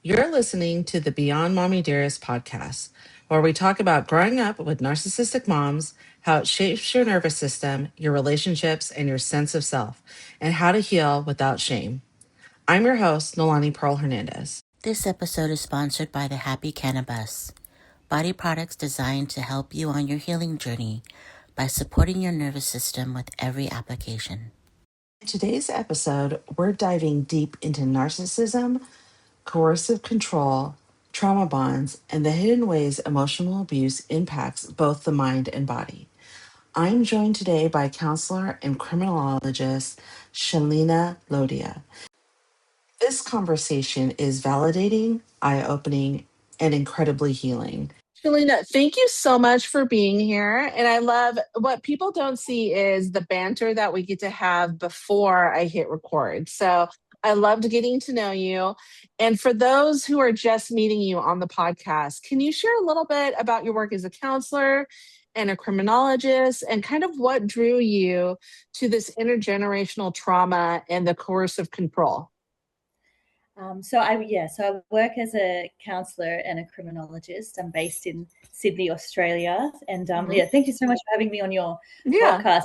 You're listening to the Beyond Mommy Dearest podcast, where we talk about growing up with narcissistic moms, how it shapes your nervous system, your relationships, and your sense of self, and how to heal without shame. I'm your host, Noelani Pearl Hernandez. This episode is sponsored by the Happy Cannabis, body products designed to help you on your healing journey by supporting your nervous system with every application. In today's episode, we're diving deep into narcissism, coercive control, trauma bonds, and the hidden ways emotional abuse impacts both the mind and body. I'm joined today by counselor and criminologist Shalina Lodhia. This conversation is validating, eye opening, and incredibly healing. Shalina, thank you so much for being here. And I love what people don't see is the banter that we get to have before I hit record. So I loved getting to know you. And for those who are just meeting you on the podcast, can you share a little bit about your work as a counselor and a criminologist and kind of what drew you to this intergenerational trauma and the coercive control? So I work as a counsellor and a criminologist. I'm based in Sydney, Australia, and thank you so much for having me on your podcast.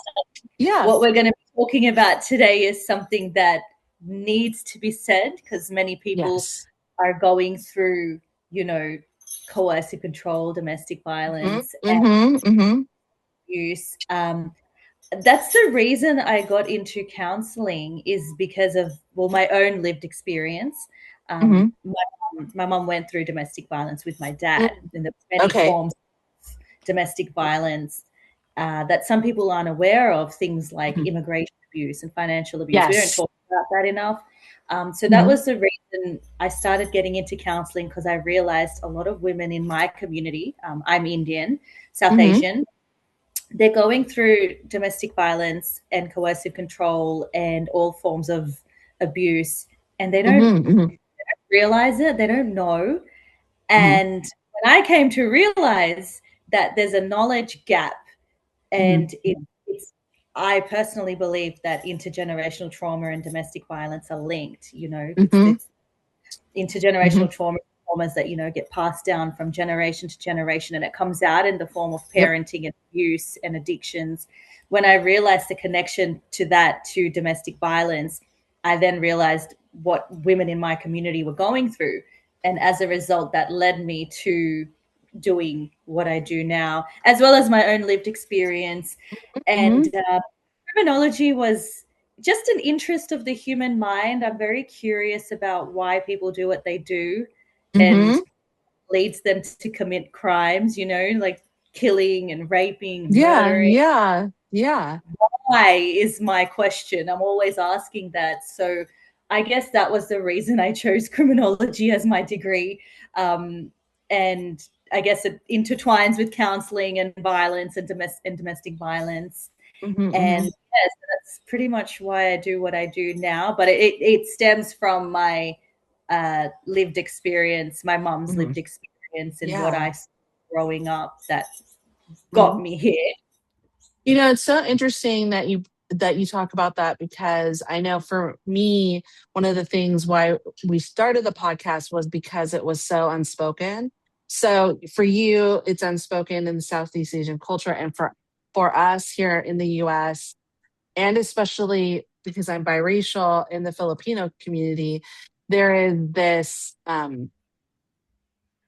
Yeah, what we're going to be talking about today is something that needs to be said because many people are going through, coercive control, domestic violence, and abuse. That's the reason I got into counseling is because of, my own lived experience. My mom went through domestic violence with my dad, and the many forms of domestic violence that some people aren't aware of, things like immigration abuse and financial abuse. We don't talk about that enough. So that was the reason I started getting into counseling, because I realized a lot of women in my community, I'm Indian, South Asian, they're going through domestic violence and coercive control and all forms of abuse, and they don't realize it. They don't know. And when I came to realize that there's a knowledge gap, and I personally believe that intergenerational trauma and domestic violence are linked. It's intergenerational traumas that get passed down from generation to generation, and it comes out in the form of parenting and abuse and addictions. When I realized the connection to domestic violence, I then realized what women in my community were going through, and as a result, that led me to doing what I do now, as well as my own lived experience. And criminology was just an interest of the human mind. I'm very curious about why people do what they do and leads them to commit crimes, like killing and raping, murdering. Yeah. Why is my question. I'm always asking that. So I guess that was the reason I chose criminology as my degree. And I guess it intertwines with counseling and violence and domestic violence. And yes, that's pretty much why I do what I do now. But it stems from my lived experience, my mom's lived experience, and what I saw growing up that got me here. It's so interesting that you talk about that, because I know for me, one of the things why we started the podcast was because it was so unspoken. So for you, it's unspoken in the Southeast Asian culture, and for us here in the US, and especially because I'm biracial in the Filipino community, there is this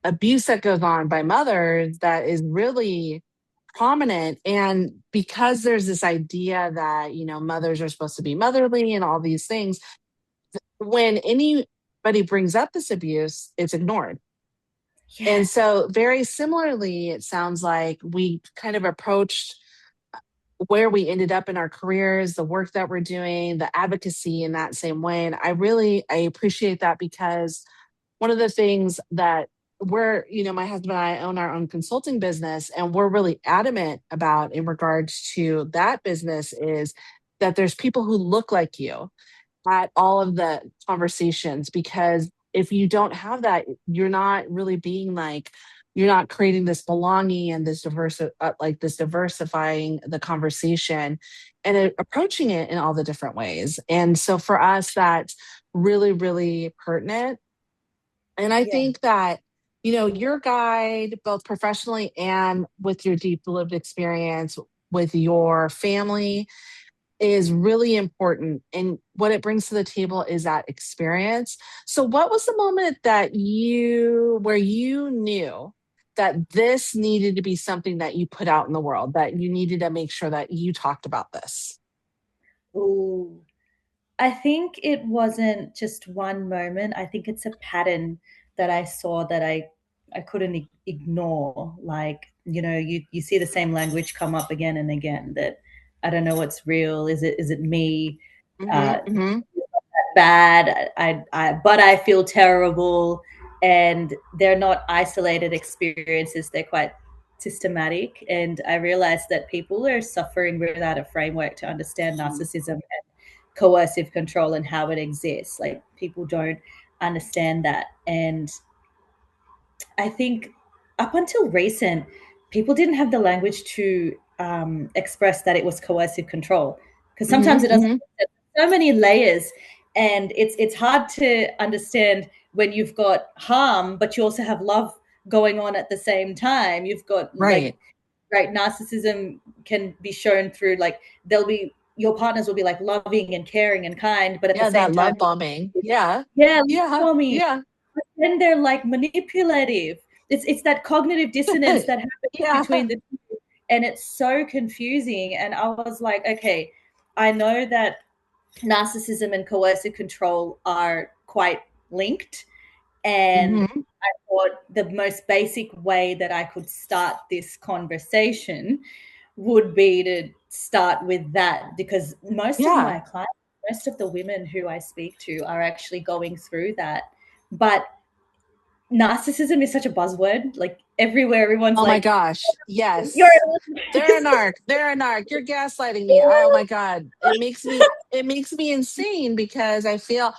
abuse that goes on by mothers that is really prominent. And because there's this idea that, mothers are supposed to be motherly and all these things, when anybody brings up this abuse, it's ignored. Yeah. And so very similarly, it sounds like we kind of approached where we ended up in our careers, the work that we're doing, the advocacy in that same way. And I appreciate that, because one of the things that my husband and I own our own consulting business, and we're really adamant about in regards to that business is that there's people who look like you at all of the conversations, because if you don't have that, you're not really you're not creating this belonging and this diversifying the conversation and approaching it in all the different ways. And so for us, that's really, really pertinent. And I think that, your guide, both professionally and with your deep lived experience with your family, is really important. And what it brings to the table is that experience. So, what was the moment where you knew that this needed to be something that you put out in the world, that you needed to make sure that you talked about this? Ooh. I think it wasn't just one moment. I think it's a pattern that I saw that I couldn't ignore. Like, you see the same language come up again and again, that I don't know what's real. Is it me? Mm-hmm, mm-hmm. Bad. But I feel terrible. And they're not isolated experiences. They're quite systematic. And I realized that people are suffering without a framework to understand narcissism and coercive control and how it exists. Like, people don't understand that. And I think up until recent, people didn't have the language to express that it was coercive control, because sometimes Mm-hmm, it doesn't. mm-hmm. So many layers, and it's hard to understand when you've got harm, but you also have love going on at the same time. You've got, like, Right. right, narcissism can be shown through, like, there'll be your partners will be like loving and caring and kind, but at the Yeah, same that time, love bombing. Yeah. yeah, love Yeah. bombing. Yeah. Then they're like manipulative. It's that cognitive dissonance that happens Yeah. between the two, and it's so confusing. And I was like, okay, I know that narcissism and coercive control are quite linked, and Mm-hmm. I thought the most basic way that I could start this conversation would be to start with that, because most of Yeah. my clients, most of the women who I speak to are actually going through that. But narcissism is such a buzzword. Like, everywhere, everyone's Oh my like, gosh. "You're Yes. a They're a narcissist." narc. They're a narc. You're gaslighting me. Oh my God. It makes me insane because I feel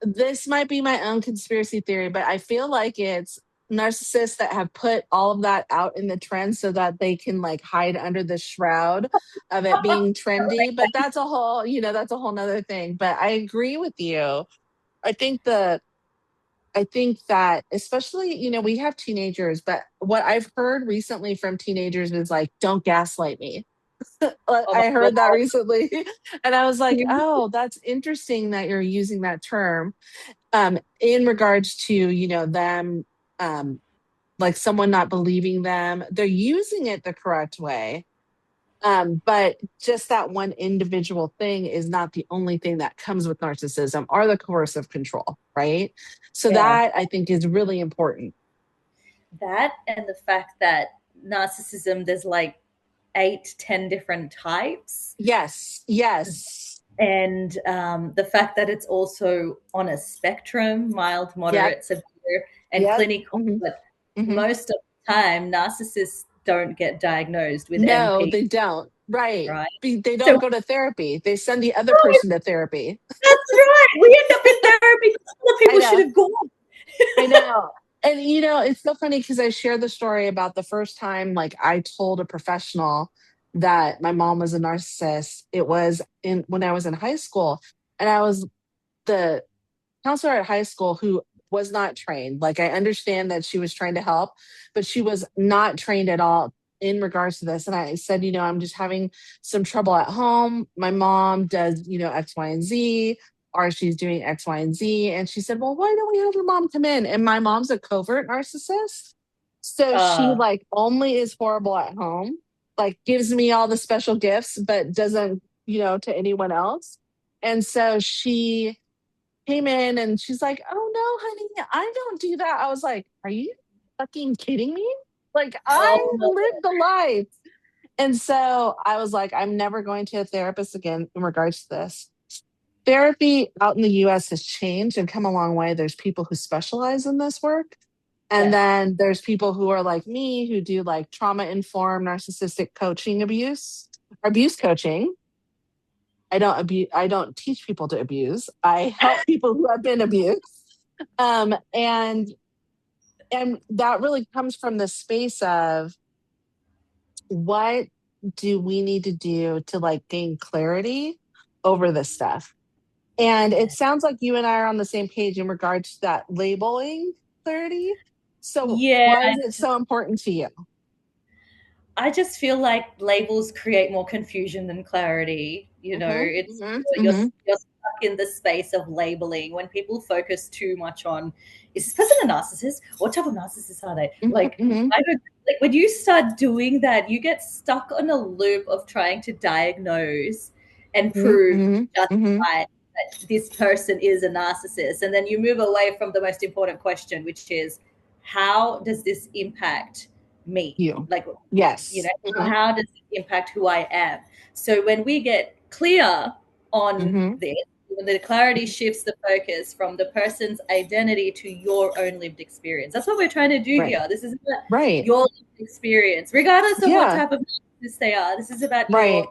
this might be my own conspiracy theory, but I feel like it's narcissists that have put all of that out in the trend so that they can like hide under the shroud of it being trendy. But that's a whole nother thing. But I agree with you. I think the I think that especially, we have teenagers, but what I've heard recently from teenagers is like, don't gaslight me. Oh my I heard that god! recently. And I was like, oh, that's interesting that you're using that term in regards to, them, like someone not believing them. They're using it the correct way. But just that one individual thing is not the only thing that comes with narcissism or the coercive control, right? So Yeah, that I think is really important. that, and the fact that narcissism, there's like 8, 10 different types, Yes, yes. and the fact that it's also on a spectrum, mild, Yep, moderate, severe, and yep. clinical. Hmm. But Hmm. most of the time, narcissists don't get diagnosed with No, MP, they don't. Right. right? They So, don't go to therapy. They send the other person to therapy. that's right. We end up in therapy. Other I people should know. have gone. I know. And it's so funny because I shared the story about the first time like I told a professional that my mom was a narcissist. It was in when I was in high school. And I was the counselor at high school who was not trained. Like I understand that she was trying to help, but she was not trained at all in regards to this. And I said, I'm just having some trouble at home. My mom does, X, Y, and Z, or she's doing X, Y, and Z. And she said, well, why don't we have your mom come in? And my mom's a covert narcissist. So she Uh, like only is horrible at home, like gives me all the special gifts, but doesn't, to anyone else. And so she came in and she's like, "Oh no, honey, I don't do that." I was like, "Are you fucking kidding me?" Like I oh, live the life. And so I was like, I'm never going to a therapist again in regards to this. Therapy out in the US has changed and come a long way. There's people who specialize in this work. And yes. then there's people who are like me who do like trauma informed narcissistic coaching abuse coaching. I don't teach people to abuse. I help people who have been abused. And that really comes from the space of what do we need to do to like gain clarity over this stuff. And it sounds like you and I are on the same page in regards to that labeling clarity. So why is it so important to you? I just feel like labels create more confusion than clarity. You know, it's you're stuck in the space of labeling when people focus too much on, is this person a narcissist? What type of narcissist are they? Like, I don't, like when you start doing that, you get stuck on a loop of trying to diagnose and prove justify that this person is a narcissist, and then you move away from the most important question, which is, how does this impact me? Like, yes, you know, how does it impact who I am? So when we get clear on this, when the clarity shifts the focus from the person's identity to your own lived experience. That's what we're trying to do here. This is about your lived experience, regardless of what type of narcissist they are. This is about your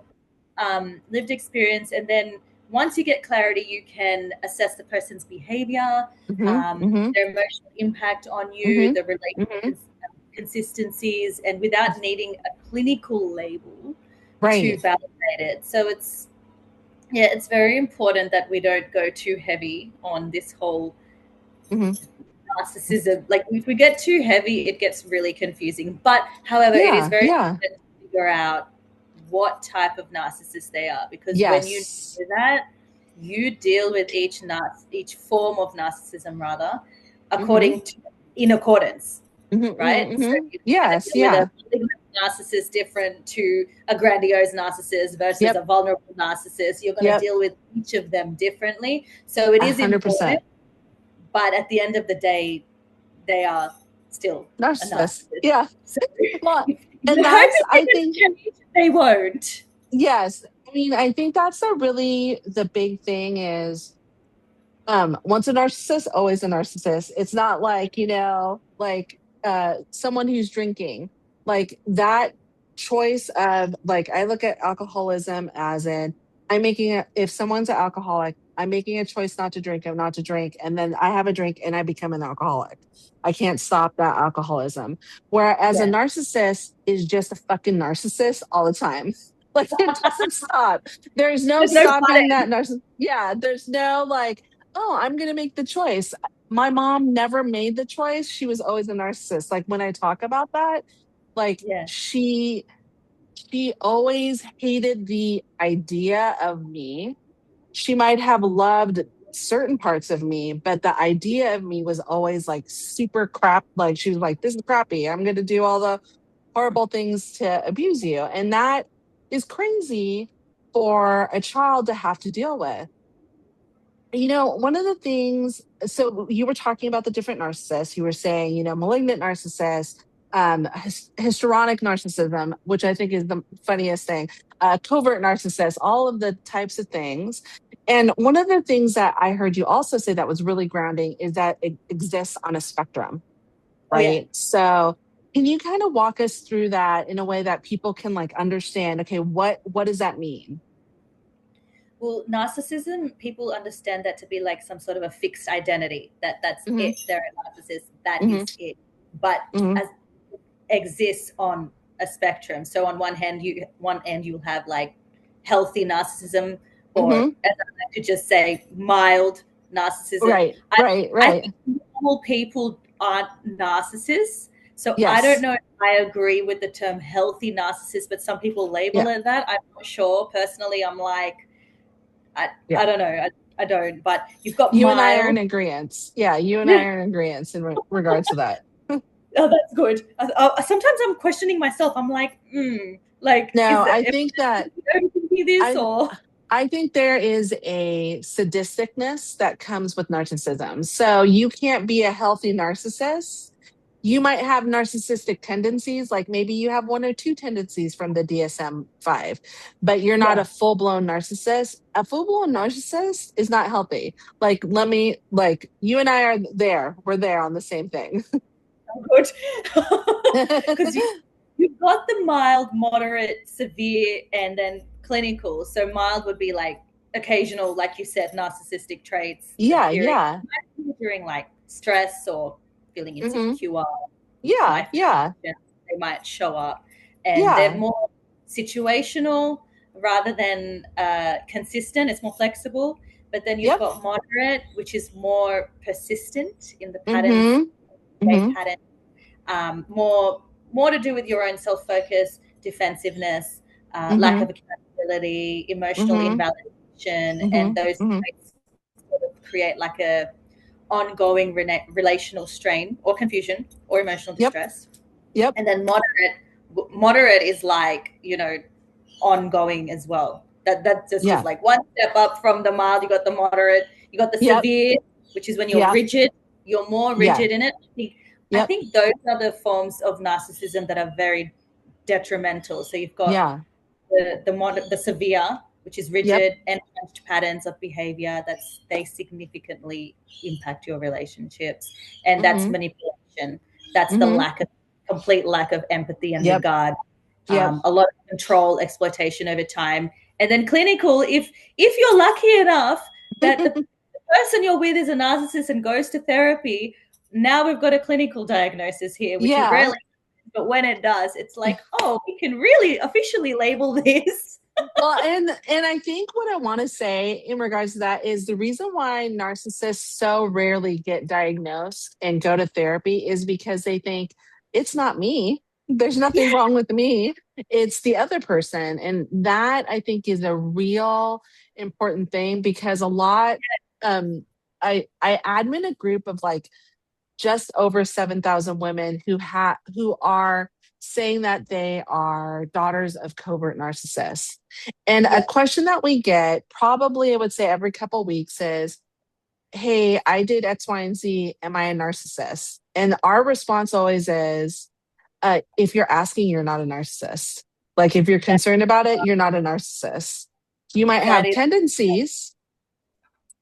lived experience. And then once you get clarity, you can assess the person's behavior, their emotional impact on you, the relationships, consistencies, and without needing a clinical label to validate it. So it's very important that we don't go too heavy on this whole narcissism. Like, if we get too heavy, it gets really confusing. But however, it is very important to figure out what type of narcissist they are, because when you do that, you deal with each form of narcissism rather according to, in accordance. Right? So a narcissist different to a grandiose narcissist versus a vulnerable narcissist. You're going to deal with each of them differently. So it is 100%. Important, but at the end of the day, they are still narcissists. So, well, and that's, I think they won't. Yes. I mean, I think that's the big thing is, once a narcissist, always a narcissist. It's not like, someone who's drinking, like that choice of, like, I look at alcoholism as in, if someone's an alcoholic, I'm making a choice not to drink, and then I have a drink and I become an alcoholic. I can't stop that alcoholism. Whereas a narcissist is just a fucking narcissist all the time. Like, it doesn't stop. There's no stopping that narcissist. Yeah, there's no like, oh, I'm going to make the choice. My mom never made the choice. She was always a narcissist. Like, when I talk about that, like, she always hated the idea of me. She might have loved certain parts of me, but the idea of me was always like super crap. Like, she was like, this is crappy. I'm going to do all the horrible things to abuse you. And that is crazy for a child to have to deal with. One of the things, so you were talking about the different narcissists. You were saying, malignant narcissist, histrionic narcissism, which I think is the funniest thing, covert narcissist, all of the types of things. And one of the things that I heard you also say that was really grounding is that it exists on a spectrum, right? So can you kind of walk us through that in a way that people can like understand, okay, what does that mean? Well, narcissism, people understand that to be like some sort of a fixed identity, that's it. They're a narcissist, that is it. But as it exists on a spectrum. So on one end you'll have like healthy narcissism, or as I like to just say, mild narcissism. Right. I think normal people aren't narcissists. So I don't know if I agree with the term healthy narcissist, but some people label it that. I'm not sure. Personally, I'm like, I don't know. I don't. But you've got you and I are in agreement. Yeah, you and I are in agreement in regards to that. Oh, that's good. Sometimes I'm questioning myself. I'm like, like, no, I think that this or. I think there is a sadisticness that comes with narcissism. So you can't be a healthy narcissist. You might have narcissistic tendencies, like maybe you have one or two tendencies from the DSM-5, but you're not a full-blown narcissist. A full-blown narcissist is not healthy. Like, you and I are there. We're there on the same thing. Good. Because you've got the mild, moderate, severe, and then clinical. So mild would be like occasional, like you said, narcissistic traits. During like stress or feeling insecure. They might show up, and they're more situational rather than consistent. It's more flexible. but then you've got moderate, which is more persistent in the patterns, more to do with your own self-focus, defensiveness, lack of accountability, emotional invalidation, and those traits sort of create like a ongoing relational strain or confusion or emotional distress. And then moderate is like, you know, ongoing as well. That just is like one step up from the mild. You got the moderate, you got the severe, which is when you're rigid, you're more rigid in it. I think those are the forms of narcissism that are very detrimental. So you've got the severe, which is rigid, entrenched patterns of behavior they significantly impact your relationships, and that's manipulation. That's the complete lack of empathy and regard. A lot of control, exploitation over time. And then clinical, if you're lucky enough that the person you're with is a narcissist and goes to therapy, now we've got a clinical diagnosis here, which it rarely, but when it does, it's like, oh, we can really officially label this. Well, and I think what I want to say in regards to that is the reason why narcissists so rarely get diagnosed and go to therapy is because they think it's not me. There's nothing wrong with me. It's the other person. And that I think is a real important thing, because a lot, I admin a group of like just over 7,000 women who are saying that they are daughters of covert narcissists. And a question that we get probably, I would say every couple of weeks is, hey, I did X, Y, and Z. Am I a narcissist? And our response always is, if you're asking, you're not a narcissist. Like if you're concerned about it, you're not a narcissist. You might have tendencies.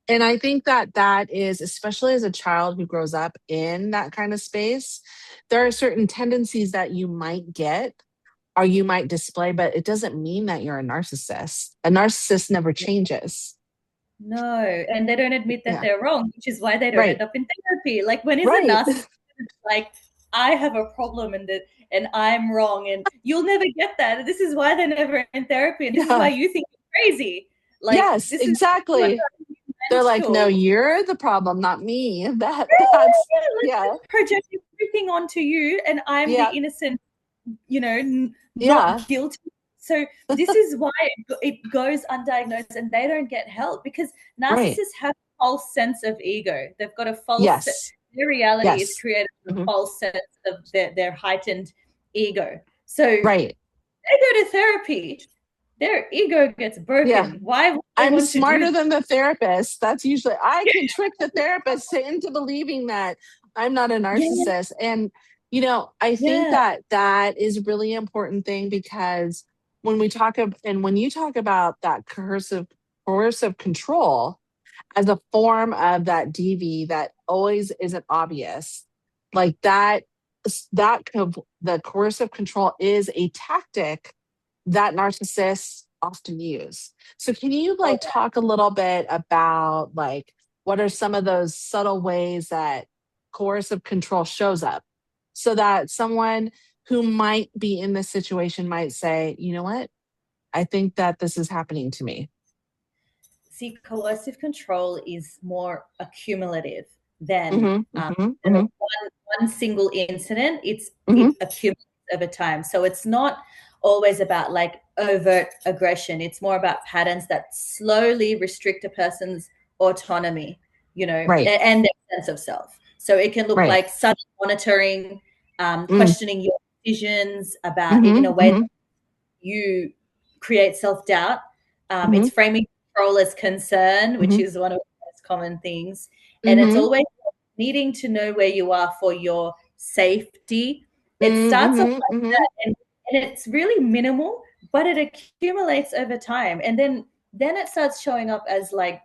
And I think that is, especially as a child who grows up in that kind of space, there are certain tendencies that you might get or you might display, but it doesn't mean that you're a narcissist. A narcissist never changes. No, and they don't admit that they're wrong, which is why they don't end up in therapy. Like when is a narcissist like, I have a problem and I'm wrong, and you'll never get that. This is why they're never in therapy, and this is why you think you're crazy. Like, yes, this exactly. They're like, no, you're the problem, not me. That's projecting everything onto you, and I'm the innocent, you know, not guilty. So this is why it goes undiagnosed, and they don't get help, because narcissists have a false sense of ego. They've got a false their reality is created with a false sense of their heightened ego. So they go to therapy, their ego gets broken. Why? I'm smarter than the therapist. That's usually, I can trick the therapist into believing that I'm not a narcissist. And, you know, I think that is a really important thing, because when we talk and when you talk about that coercive control as a form of that DV that always isn't obvious, like the coercive control is a tactic that narcissists often use. So can you talk a little bit about like what are some of those subtle ways that coercive control shows up, so that someone who might be in this situation might say, you know what, I think that this is happening to me? See, coercive control is more accumulative than one single incident. It accumulates over time. So it's not always about like overt aggression. It's more about patterns that slowly restrict a person's autonomy, you know, and their sense of self. So it can look like sudden monitoring, questioning your decisions about in a way that you create self-doubt. It's framing control as concern, which is one of the most common things. And it's always needing to know where you are for your safety. It starts off like that, and it's really minimal, but it accumulates over time. And then it starts showing up as like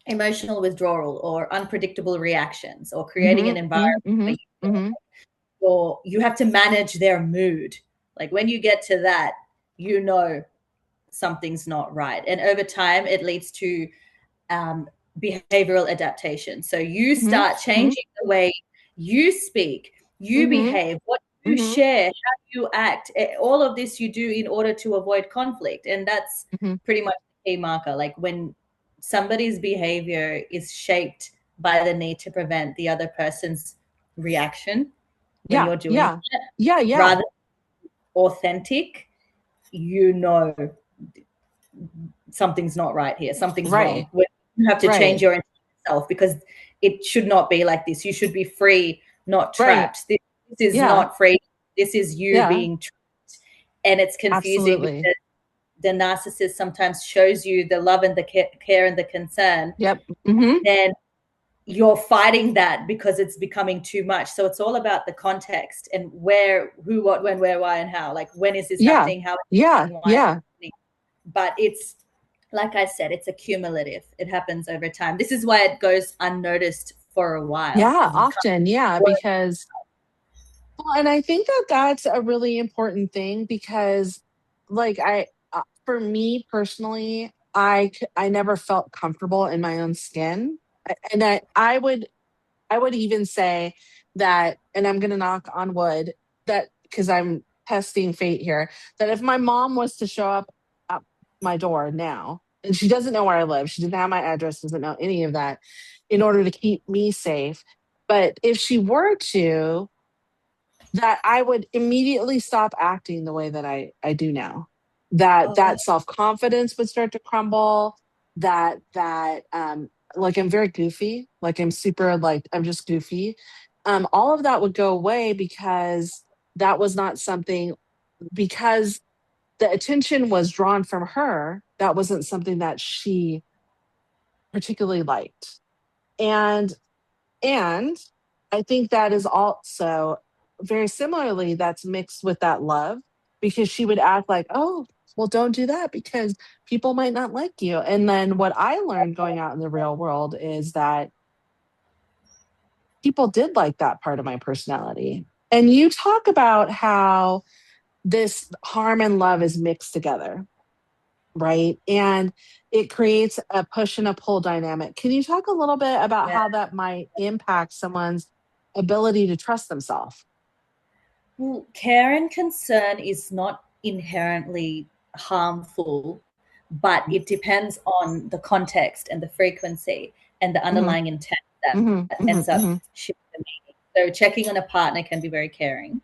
emotional withdrawal or unpredictable reactions, or creating an environment where you have to manage their mood. Like when you get to that, you know something's not right. And over time, it leads to behavioral adaptation. So you start changing the way you speak, you behave, what you share, how you act. All of this you do in order to avoid conflict. And that's pretty much a marker. Like when somebody's behavior is shaped by the need to prevent the other person's reaction when you're doing it, rather than authentic, something's not right here. Something's wrong. You have to change your self, because it should not be like this. You should be free, not trapped. This is not free. This is you being trapped. And it's confusing because the narcissist sometimes shows you the love and the care and the concern. Then you're fighting that because it's becoming too much. So it's all about the context and where, who, what, when, where, why, and how. Like, when is this happening? How is it happening? Why is it happening? But it's, like I said, it's accumulative. It happens over time. This is why it goes unnoticed for a while. Often. Because, well, and I think that that's a really important thing, because like for me personally, I never felt comfortable in my own skin. And I would even say that, and I'm going to knock on wood, that because I'm testing fate here, that if my mom was to show up at my door now, and she doesn't know where I live, she didn't have my address, doesn't know any of that, in order to keep me safe. But if she were to, that I would immediately stop acting the way that I do now. That self-confidence would start to crumble. That like, I'm very goofy. Like, I'm super, like, I'm just goofy. All of that would go away, because that was not something, because the attention was drawn from her. That wasn't something that she particularly liked. And I think that is also very similarly, that's mixed with that love, because she would act like, oh, well, don't do that because people might not like you. And then what I learned going out in the real world is that people did like that part of my personality. And you talk about how this harm and love is mixed together, right? And it creates a push and a pull dynamic. Can you talk a little bit about how that might impact someone's ability to trust themselves? Well, care and concern is not inherently harmful, but it depends on the context and the frequency and the underlying intent that ends up shifting the meaning. So checking on a partner can be very caring.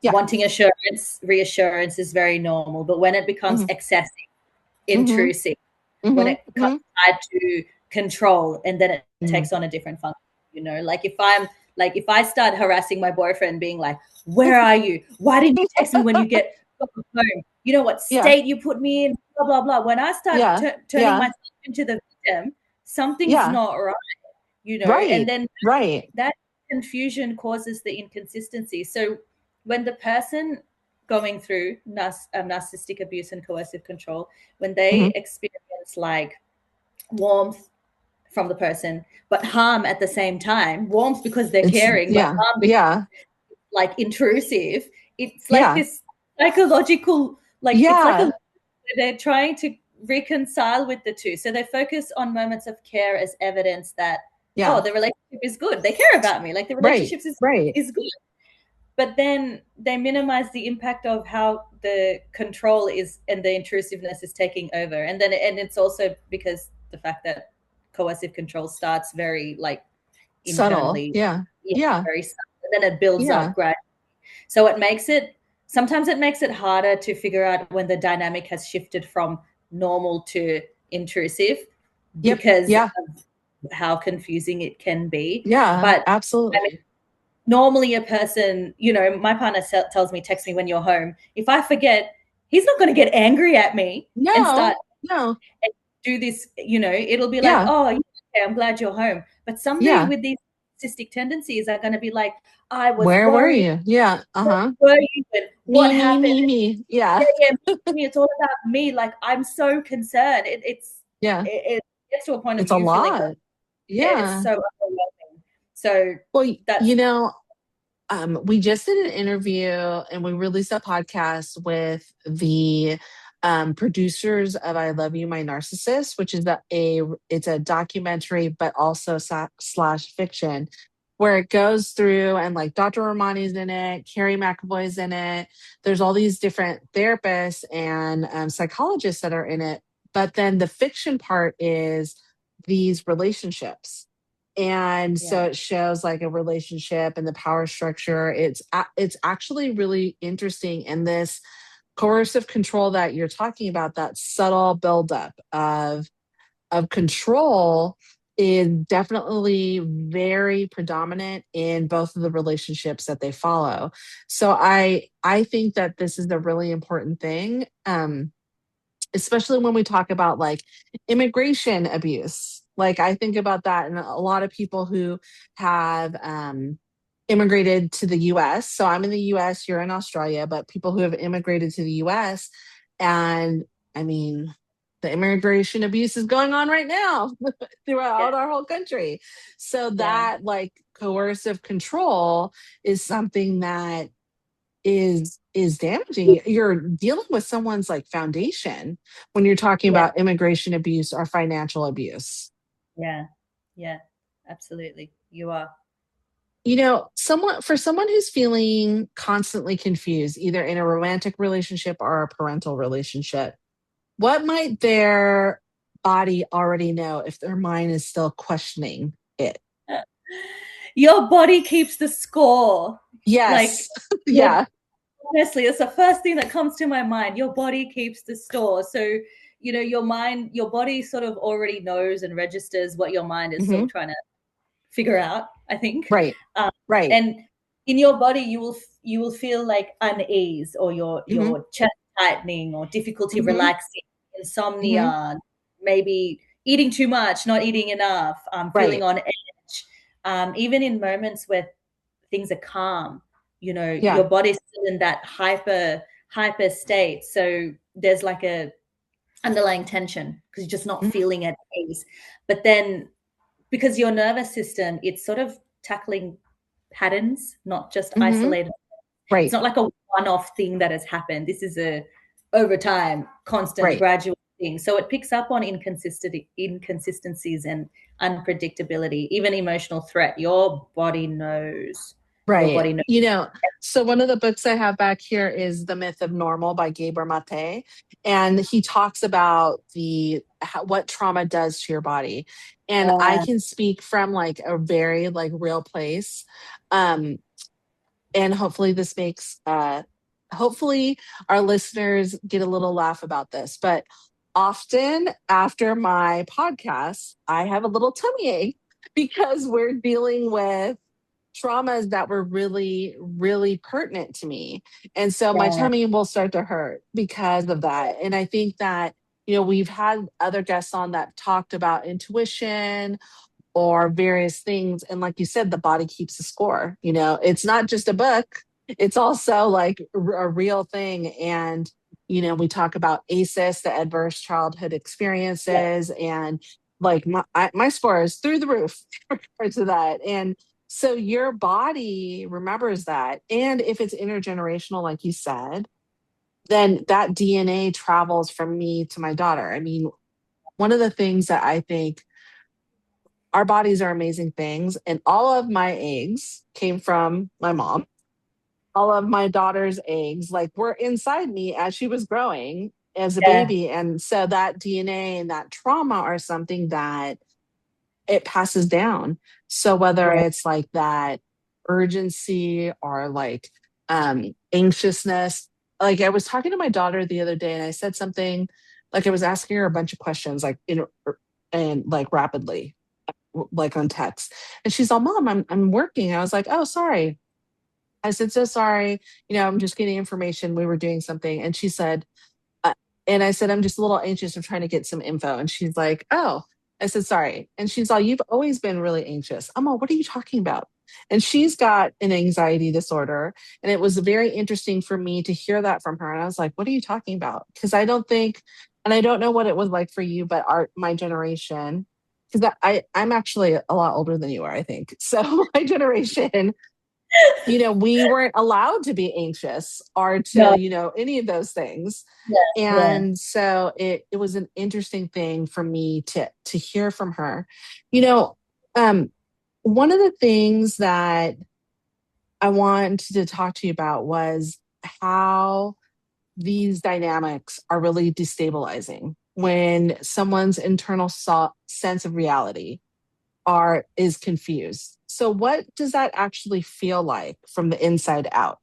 Wanting assurance, reassurance is very normal. But when it becomes excessive, intrusive, when it becomes tied to control, and then it takes on a different function, like if I start harassing my boyfriend, being like, where are you? Why didn't you text me when you get home? You know what state you put me in? Blah, blah, blah. When I start turning myself into the victim, something's not right, and then that confusion causes the inconsistency. So when the person going through narcissistic abuse and coercive control, when they experience like warmth from the person, but harm at the same time, warmth because they're caring, but harm because like intrusive, it's like this psychological, like it's like they're trying to reconcile with the two. So they focus on moments of care as evidence that, oh, the relationship is good. They care about me. Like the relationship is good. But then they minimize the impact of how the control is and the intrusiveness is taking over. And then it's also because the fact that coercive control starts very like internally. Subtle. Very subtle. And then it builds up gradually. So sometimes it makes it harder to figure out when the dynamic has shifted from normal to intrusive because of how confusing it can be. But absolutely. I mean, normally a person, my partner tells me, text me when you're home. If I forget, he's not going to get angry at me and start and do this, it'll be like, oh, okay, I'm glad you're home. But somebody with these narcissistic tendencies are going to be like, I was Where worried. were you? Where were you? And what happened? Me. It's all about me. Like, I'm so concerned. It gets to a point of it's a lot. Feeling it's so overwhelming. So we just did an interview and we released a podcast with the producers of I Love You, My Narcissist, which is it's a documentary, but also slash fiction, where it goes through and like Dr. Romani's in it, Carrie McAvoy's in it. There's all these different therapists and psychologists that are in it, But then the fiction part is these relationships. And so it shows like a relationship and the power structure. It's actually really interesting. And this coercive control that you're talking about, that subtle buildup of control, is definitely very predominant in both of the relationships that they follow. So I think that this is a really important thing, especially when we talk about like immigration abuse. Like I think about that, and a lot of people who have immigrated to the US. So I'm in the US, you're in Australia, but people who have immigrated to the US, and I mean, the immigration abuse is going on right now throughout our whole country. So that like coercive control is something that is damaging. You're dealing with someone's like foundation when you're talking about immigration abuse or financial abuse. Yeah, absolutely, you are. You know, for someone who's feeling constantly confused, either in a romantic relationship or a parental relationship, what might their body already know if their mind is still questioning it? Your body keeps the score. Yes. Yeah. Honestly, it's the first thing that comes to my mind. Your body keeps the score. So, you know, your body sort of already knows and registers what your mind is still trying to figure out, I think. Right. Right. And in your body, you will feel like unease, or your chest tightening, or difficulty relaxing, insomnia, maybe eating too much, not eating enough, feeling on edge. Even in moments where things are calm, you know, your body's still in that hyper state. So there's like a underlying tension because you're just not feeling at ease. But then because your nervous system, it's sort of tackling patterns, not just isolated. Right. It's not like a one-off thing that has happened. This is a over time, constant, gradual thing. So it picks up on inconsistencies and unpredictability, even emotional threat. Your body knows. Right. Your body knows. You know, so one of the books I have back here is The Myth of Normal by Gabor Mate. And he talks about what trauma does to your body. And I can speak from like a very like real place. And hopefully this makes hopefully our listeners get a little laugh about this. But often after my podcast, I have a little tummy ache because we're dealing with traumas that were really, really pertinent to me. And so my tummy will start to hurt because of that. And I think that, you know, we've had other guests on that talked about intuition or various things. And like you said, the body keeps the score. You know, it's not just a book, it's also like a real thing. And, you know, we talk about ACEs, the adverse childhood experiences, and like my score is through the roof in regards to that. And so your body remembers that. And if it's intergenerational, like you said, then that DNA travels from me to my daughter. I mean, one of the things that I think, our bodies are amazing things, and all of my eggs came from my mom. All of my daughter's eggs like were inside me as she was growing as a baby. And so that DNA and that trauma are something that it passes down. So whether it's like that urgency or like anxiousness, like I was talking to my daughter the other day and I said something, like I was asking her a bunch of questions like and like rapidly, like on text. And she's all, Mom, I'm working. I was like, oh, sorry. I said, so sorry. You know, I'm just getting information. We were doing something. And she said, and I said, I'm just a little anxious. I'm trying to get some info. And she's like, oh, I said, sorry. And she's all, you've always been really anxious. I'm all, what are you talking about? And she's got an anxiety disorder. And it was very interesting for me to hear that from her. And I was like, what are you talking about? Because I don't think, and I don't know what it was like for you, but my generation, because I'm actually a lot older than you are, I think. So my generation, you know, we weren't allowed to be anxious or to, you know, any of those things. And so it was an interesting thing for me to hear from her. You know, one of the things that I wanted to talk to you about was how these dynamics are really destabilizing. when someone's internal sense of reality is confused. So what does that actually feel like from the inside out?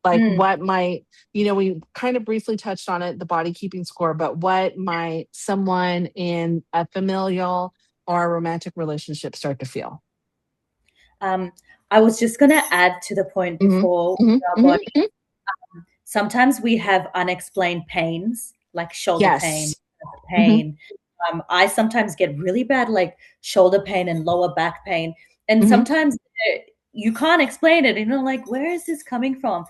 Like what might, we kind of briefly touched on it, the body keeping score, but what might someone in a familial or a romantic relationship start to feel? I was just going to add to the point before, our body. Sometimes we have unexplained pains, like shoulder pain. I sometimes get really bad, like shoulder pain and lower back pain. And sometimes you can't explain it. And you're like, where is this coming from?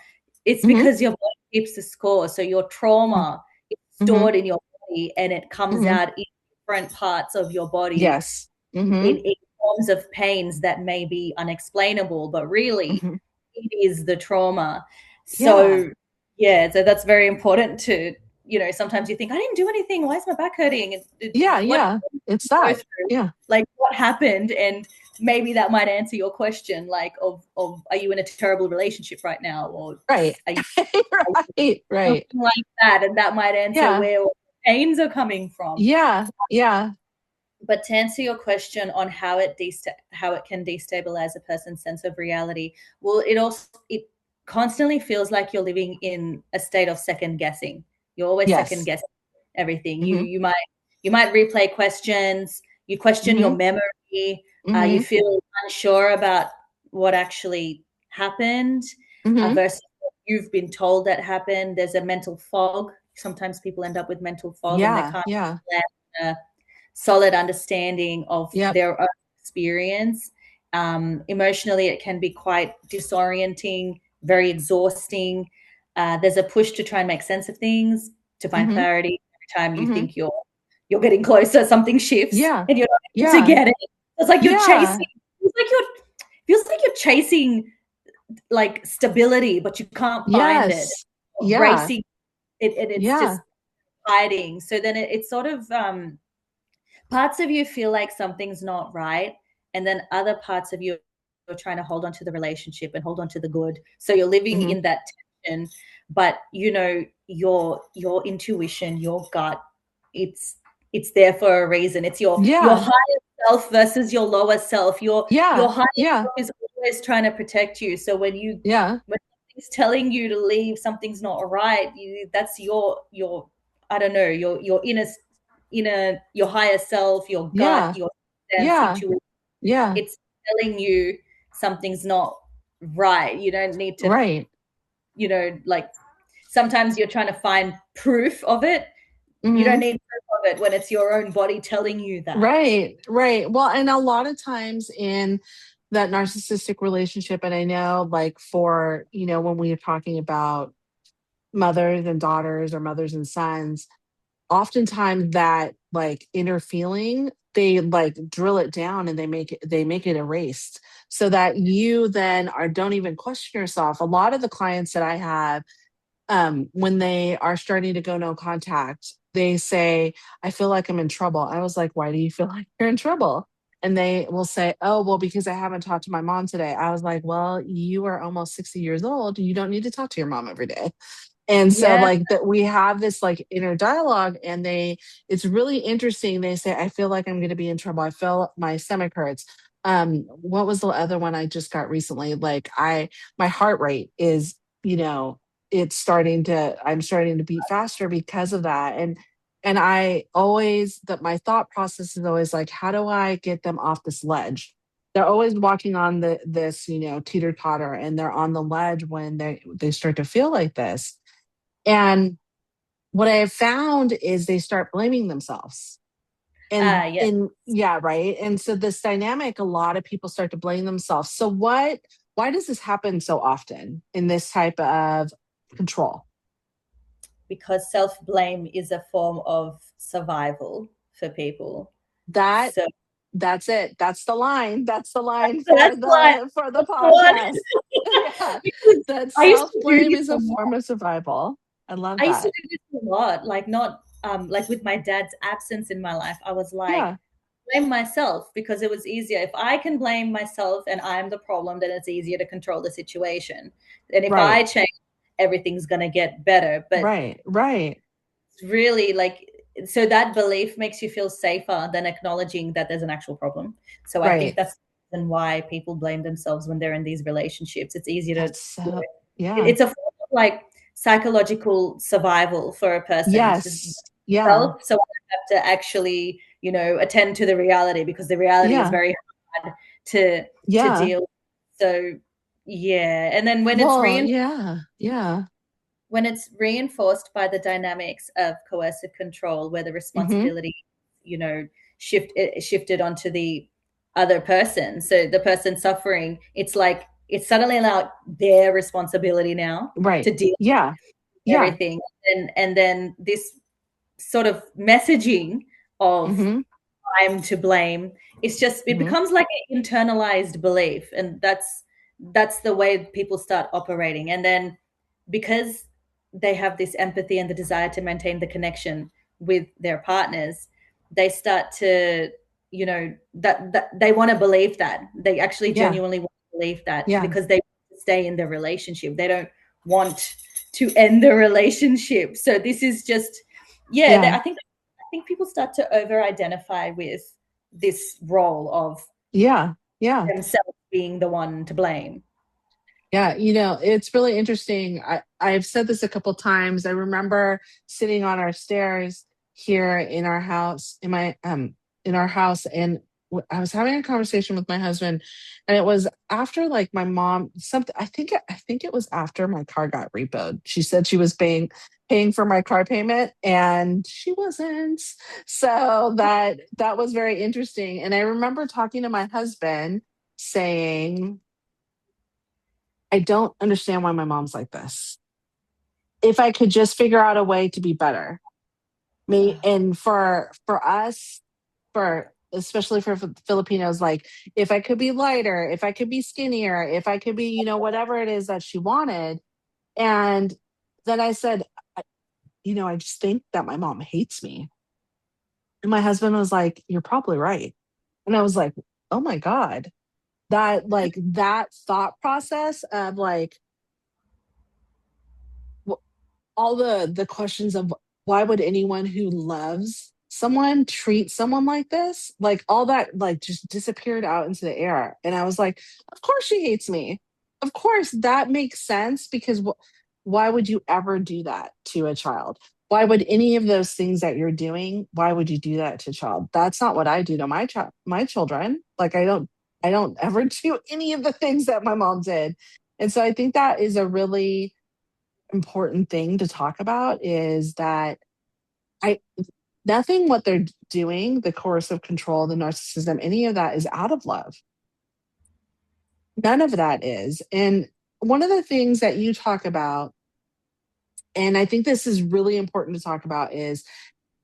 It's because your body keeps the score. So your trauma is stored in your body and it comes out in different parts of your body. Yes. In forms of pains that may be unexplainable, but really it is the trauma. So so that's very important to, sometimes you think, I didn't do anything. Why is my back hurting? It's that. Yeah. Like what happened? And maybe that might answer your question, like of are you in a terrible relationship right now? Or right. Are you, right. something like that. And that might answer where all the pains are coming from. Yeah. Yeah. But to answer your question on how it can destabilize a person's sense of reality, well, it constantly feels like you're living in a state of second guessing. You're always second guessing everything. You might replay questions. You question your memory. You feel unsure about what actually happened versus what you've been told that happened. There's a mental fog. Sometimes people end up with mental fog and they can't land solid understanding of their own experience. Emotionally, it can be quite disorienting, very exhausting. There's a push to try and make sense of things, to find clarity. Every time you think you're getting closer, something shifts and you're not able to get it. It's like you're chasing. Feels like you're chasing like stability, but you can't find it. Racing it's just hiding. So then it's sort of parts of you feel like something's not right, and then other parts of you are trying to hold on to the relationship and hold on to the good. So you're living in that tension, but your intuition, your gut, it's there for a reason. It's your higher self versus your lower self. Your higher self is always trying to protect you. So when something's telling you to leave, something's not right, that's your I don't know, your inner your higher self, your gut, your sense, intuition. It's telling you something's not right. You don't need to like sometimes you're trying to find proof of it. You don't need proof of it when it's your own body telling you that. Right. Well, and a lot of times in that narcissistic relationship, and I know like for, when we are talking about mothers and daughters or mothers and sons, oftentimes that like inner feeling, they like drill it down and they make it erased so that you then don't even question yourself. A lot of the clients that I have, when they are starting to go no contact, they say, I feel like I'm in trouble. I was like, why do you feel like you're in trouble? And they will say, oh, well, because I haven't talked to my mom today. I was like, well, you are almost 60 years old. You don't need to talk to your mom every day. And so like that we have this like inner dialogue, and it's really interesting. They say, I feel like I'm going to be in trouble. I feel my stomach hurts. What was the other one I just got recently? Like my heart rate is, I'm starting to beat faster because of that. And my thought process is always like, how do I get them off this ledge? They're always walking on this, teeter totter, and they're on the ledge when they start to feel like this. And what I have found is they start blaming themselves. Right. And so this dynamic, a lot of people start to blame themselves. So why does this happen so often in this type of control? Because self-blame is a form of survival for people. That's it. That's the line. That's the line for the podcast. That self-blame is a form of survival. I love that. I used to do this a lot, like not like with my dad's absence in my life. I was like, blame myself, because it was easier. If I can blame myself and I'm the problem, then it's easier to control the situation. And if I change, everything's going to get better. But right. it's really like so that belief makes you feel safer than acknowledging that there's an actual problem. So I think that's the reason why people blame themselves when they're in these relationships. It's easier to, it's a form of like psychological survival for a person to self. So I have to actually, you know, attend to the reality, because the reality is very hard to deal with. So yeah. And then when when it's reinforced by the dynamics of coercive control, where the responsibility, you know, shifted onto the other person. So the person suffering, it's like it's suddenly now their responsibility now to deal with everything. And then this sort of messaging of I'm to blame, it's just, it becomes like an internalized belief. And that's the way people start operating. And then because they have this empathy and the desire to maintain the connection with their partners, they start to, you know, that they want to believe that. They actually genuinely want to believe that, because they want to stay in the relationship. They don't want to end the relationship. So this is just, I think people start to over-identify with this role of themselves being the one to blame. Yeah, you know, it's really interesting. I've said this a couple times. I remember sitting on our stairs here in our house, in our house, and I was having a conversation with my husband, and it was after like my mom something. I think it was after my car got repoed. She said she was paying for my car payment, and she wasn't. So that was very interesting. And I remember talking to my husband saying, I don't understand why my mom's like this. If I could just figure out a way to be better. And for us, for especially for Filipinos, like if I could be lighter, if I could be skinnier, if I could be, you know, whatever it is that she wanted. And then I said, you know, I just think that my mom hates me. And my husband was like, you're probably right. And I was like, oh my God, that thought process of like, all the questions of why would anyone who loves someone treat someone like this, like all that like just disappeared out into the air. And I was like, of course she hates me, of course that makes sense, because why would you ever do that to a child? Why would any of those things that you're doing, why would you do that to a child? That's not what I do to my children. Like I don't ever do any of the things that my mom did. And so I think that is a really important thing to talk about, is that I nothing what they're doing, the coercive control, the narcissism, any of that is out of love. None of that is. And one of the things that you talk about, and I think this is really important to talk about, is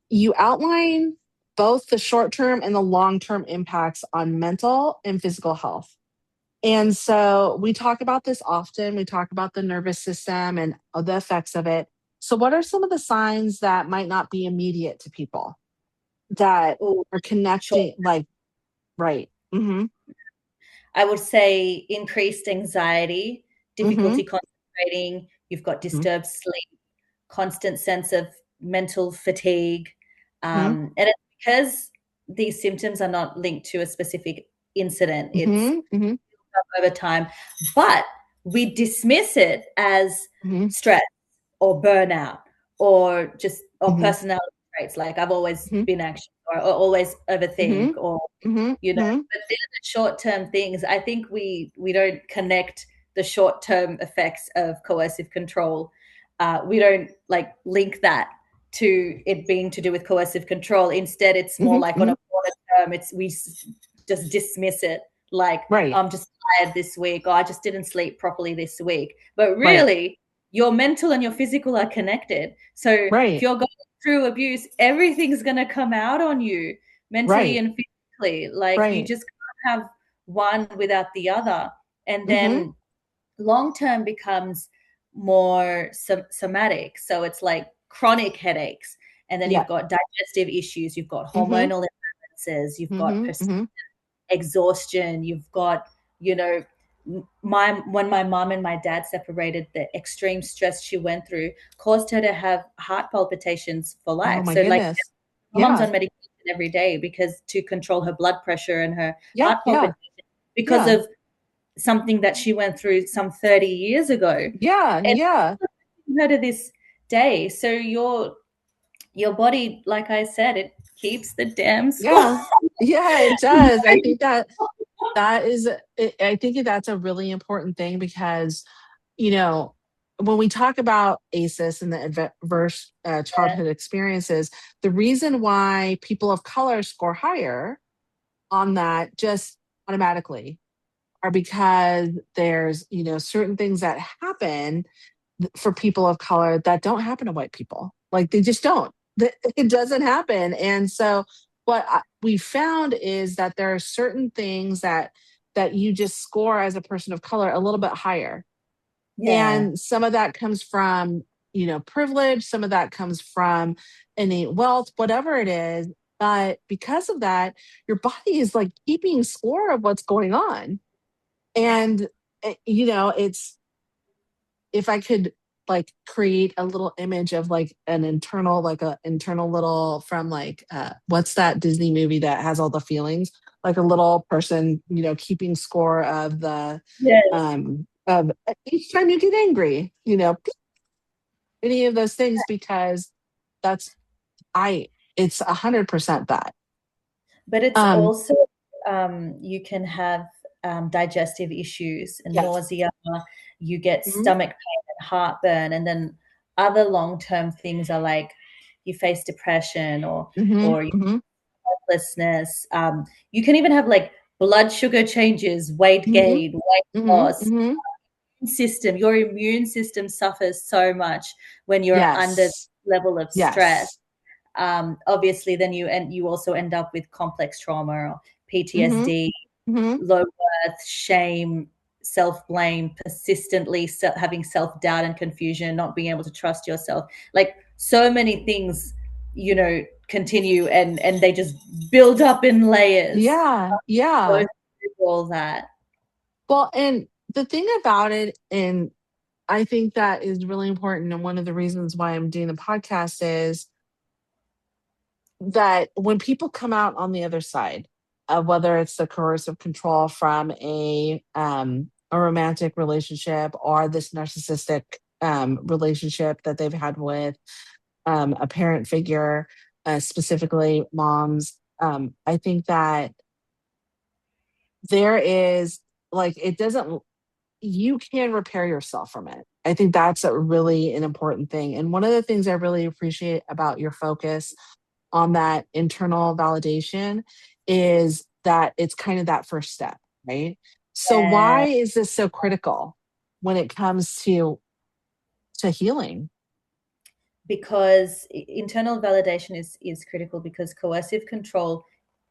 you outline both the short-term and the long-term impacts on mental and physical health. And so we talk about this often. We talk about the nervous system and the effects of it. So, what are some of the signs that might not be immediate to people that are connecting? Like, right. I would say increased anxiety, difficulty concentrating, you've got disturbed sleep, constant sense of mental fatigue. And it's because these symptoms are not linked to a specific incident. It's over time, but we dismiss it as stress or burnout or personality traits. Like I've always been anxious or always overthink or, you know, but they're the short-term things. I think we don't connect the short-term effects of coercive control. We don't like link that to it being to do with coercive control. Instead, it's more like on a broader term, we just dismiss it. Like, I'm just tired this week, or I just didn't sleep properly this week. But really, your mental and your physical are connected. So if you're going through abuse, everything's going to come out on you mentally and physically. Like you just can't have one without the other. And then long-term becomes more somatic. So it's like chronic headaches. And then you've got digestive issues. You've got hormonal imbalances. You've got persistent exhaustion. You've got, you know, when my mom and my dad separated, the extreme stress she went through caused her to have heart palpitations for life. Oh my so goodness. My mom's on medication every day because to control her blood pressure and her heart palpitation because of something that she went through some 30 years ago. And her to this day. So your body, like I said, it keeps the damn score. Yeah, it does. I think that is, I think that's a really important thing because, you know, when we talk about ACEs and the adverse childhood experiences, the reason why people of color score higher on that just automatically are because there's, you know, certain things that happen for people of color that don't happen to white people. Like they just don't. It doesn't happen. And so what we found is that there are certain things that you just score as a person of color a little bit higher. And some of that comes from, you know, privilege, some of that comes from innate wealth, whatever it is. But because of that, your body is like keeping score of what's going on. And, you know, it's, if I could like create a little image of like an internal, like a internal little from like, what's that Disney movie that has all the feelings? Like a little person, you know, keeping score of the, of each time you get angry, you know, any of those things, because that's, it's 100% that. But it's also, you can have digestive issues and nausea, you get stomach pain and heartburn, and then other long-term things are like you face depression or hopelessness. You can even have like blood sugar changes, weight gain, weight loss. System, your immune system suffers so much when you're under this level of stress. Obviously then you also end up with complex trauma or PTSD, low worth, shame, self-blame, persistently having self-doubt and confusion, not being able to trust yourself. Like so many things, you know, continue and they just build up in layers. All that. Well, and the thing about it, and I think that is really important, and one of the reasons why I'm doing the podcast is that when people come out on the other side of whether it's the coercive control from a romantic relationship or this narcissistic relationship that they've had with a parent figure, specifically moms, I think that there is like, it doesn't, you can repair yourself from it. I think that's a really an important thing. And one of the things I really appreciate about your focus on that internal validation is that it's kind of that first step, right? So why is this so critical when it comes to healing? Because internal validation is critical because coercive control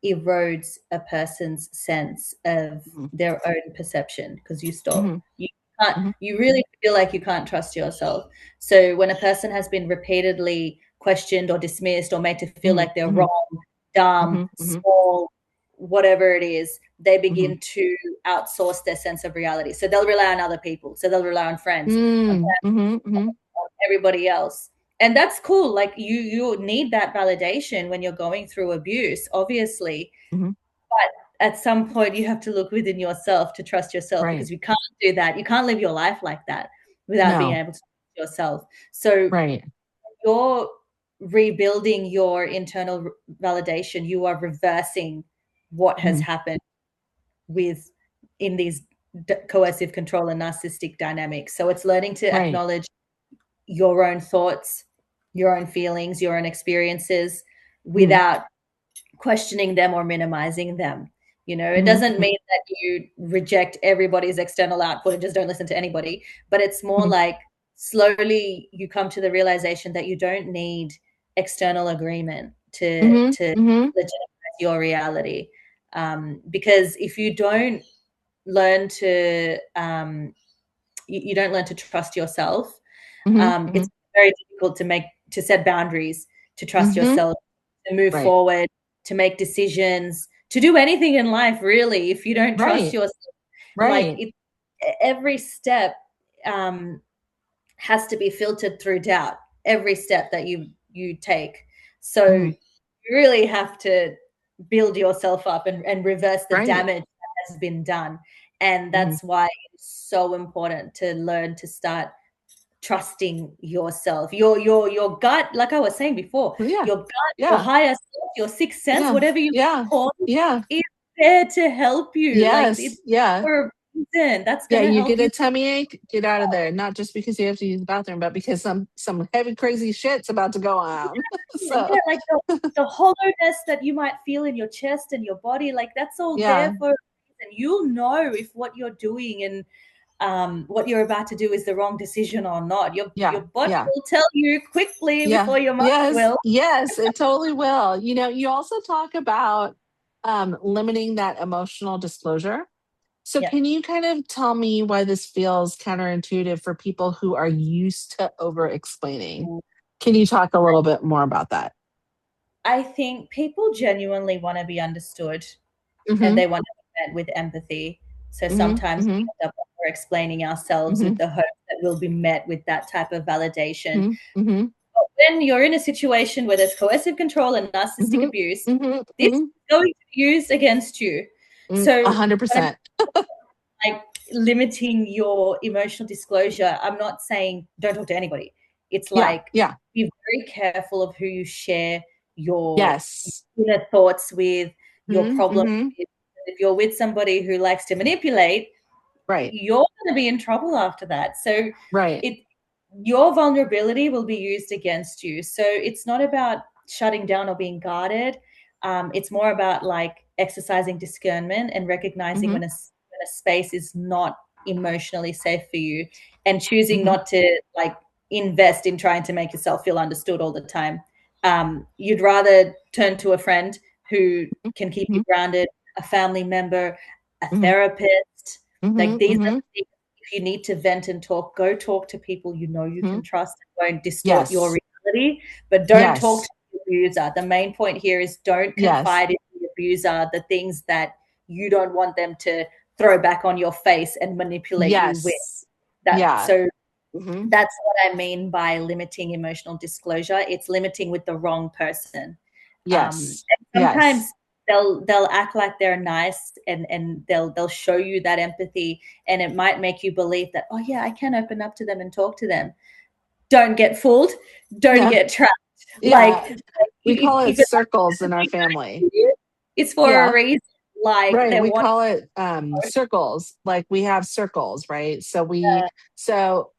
erodes a person's sense of their own perception because you stop. You can't, you really feel like you can't trust yourself. So when a person has been repeatedly questioned or dismissed or made to feel like they're wrong, dumb, small, whatever it is, they begin to outsource their sense of reality. So they'll rely on other people. So they'll rely on friends, on everybody else. And that's cool. Like you need that validation when you're going through abuse, obviously. But at some point you have to look within yourself to trust yourself because you can't do that. You can't live your life like that without being able to trust yourself. So you're rebuilding your internal validation. You are reversing what has happened in these coercive control and narcissistic dynamics. So it's learning to acknowledge your own thoughts, your own feelings, your own experiences without questioning them or minimizing them. You know, it doesn't mean that you reject everybody's external output and just don't listen to anybody, but it's more like slowly you come to the realization that you don't need external agreement to legitimize your reality. Because if you don't learn to you don't learn to trust yourself, it's very difficult to set boundaries, to trust yourself, to move forward, to make decisions, to do anything in life, really. If you don't trust yourself, like every step has to be filtered through doubt. Every step that you take. So you really have to build yourself up and reverse the Right. damage that has been done. And that's why it's so important to learn to start trusting yourself, your gut, like I was saying before, Yeah. your gut, Yeah. your higher self, your sixth sense, Yeah. whatever you Yeah. call it, Yeah. is there to help you. Like, Yes. it's Yeah. for a reason. That's Yeah. gonna You help get a you. tummy ache, get out of there. Not just because you have to use the bathroom, but because some heavy, crazy shit's about to go on. Yeah, So like the hollowness that you might feel in your chest and your body, like that's all yeah. there for a reason. You'll know if what you're doing and what you're about to do is the wrong decision or not. Your Yeah. body Yeah. will tell you quickly Yeah. before your mind Yes. will. Yes. It totally will. You know, you also talk about limiting that emotional disclosure. So, Yeah. can you kind of tell me why this feels counterintuitive for people who are used to over explaining? Can you talk a little bit more about that? I think people genuinely want to be understood and Mm-hmm. they want to be met with empathy. So Mm-hmm. sometimes we Mm-hmm. end up over explaining ourselves Mm-hmm. with the hope that we'll be met with that type of validation. Mm-hmm. But when you're in a situation where there's coercive control and narcissistic Mm-hmm. abuse, this Mm-hmm. is going to be used against you. So 100%. like limiting your emotional disclosure, I'm not saying don't talk to anybody. It's Yeah. like Yeah. be very careful of who you share your Yes. inner thoughts with, your problems Mm-hmm. with. If you're with somebody who likes to manipulate, Right. you're going to be in trouble after that. So Right. it your vulnerability will be used against you. So it's not about shutting down or being guarded. It's more about like exercising discernment and recognizing Mm-hmm. when a space is not emotionally safe for you, and choosing Mm-hmm. not to like invest in trying to make yourself feel understood all the time. You'd rather turn to a friend who can keep you grounded, a family member, a Mm-hmm. therapist. Like Mm-hmm. these are Mm-hmm. the things. If you need to vent and talk, go talk to people you know you Mm-hmm. can trust and won't distort your Yes. reality, but don't talk to Yes. the abuser. The main point here is don't Yes. confide in the abuser the things that you don't want them to throw back on your face and manipulate you with. Yes. That Yeah. so Mm-hmm. that's what I mean by limiting emotional disclosure. It's limiting with the wrong person. And Yes. sometimes Yes. they'll act like they're nice and they'll show you that empathy, and it might make you believe that, oh yeah, I can open up to them and talk to them. Don't get fooled. Don't Yeah. get trapped. Yeah. We call If it it's circles in our family. it's for a Yeah. reason. Like Right. they We want. call it circles. Like we have circles, right? So